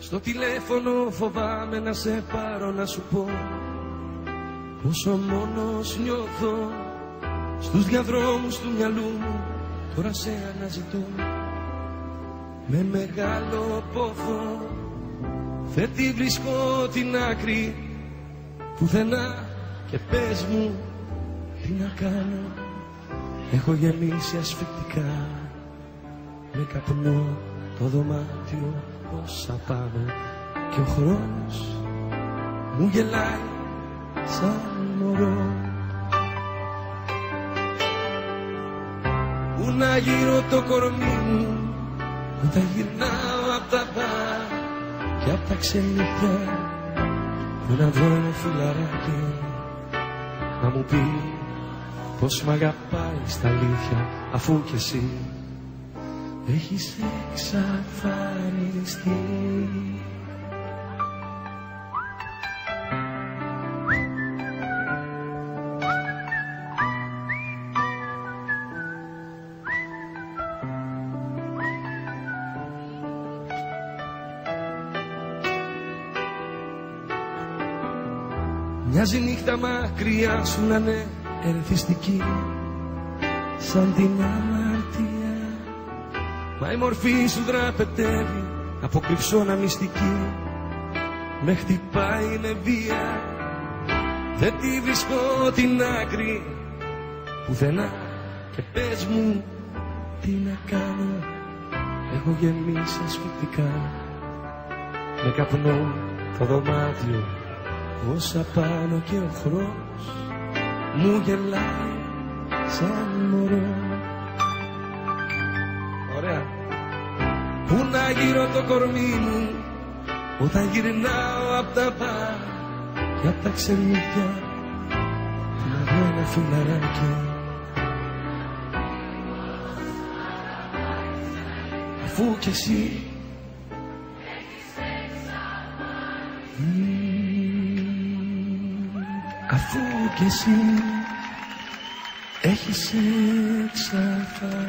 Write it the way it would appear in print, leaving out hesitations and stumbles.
Στο τηλέφωνο φοβάμαι να σε πάρω να σου πω πόσο μόνος νιώθω. Στους διαδρόμους του μυαλού μου τώρα σε αναζητώ με μεγάλο πόθο. Δεν τη βρίσκω την άκρη πουθενά και πες μου τι να κάνω. Έχω γεμίσει ασφυκτικά με καπνό το δωμάτιο όσα πάνω και ο χρόνος μου γελάει σαν μωρό. Πού να γύρω το κορμί μου όταν γυρνάω απ' τα μπαρ και απ' τα ξενυχτιά. Πού να βρω ένα φιλαράκι να μου πει πως μ' αγαπάει στα αλήθεια, αφού κι εσύ έχεις εξαφανιστεί. Μοιάζει νύχτα μακριά σου να είναι ερεθιστική σαν την αμαρτία, μα η μορφή σου δραπετεύει από κρυψώνα μυστική. Με χτυπάει είναι βία, δεν τη βρίσκω την άκρη πουθενά και πες μου τι να κάνω. Έχω γεμίσει ασφυκτικά με καπνό το δωμάτιο όσα πάνω και ο χρόνος μου γελάει σαν μωρό. Ωραία. Πού να γύρω το κορμί μου όταν γυρνάω απ' τα μπαρ και απ' τα ξενύχια. Πού να βρω ένα φιλαράκι αφού κι εσύ αφού κι εσύ έχεις εξαφανιστεί.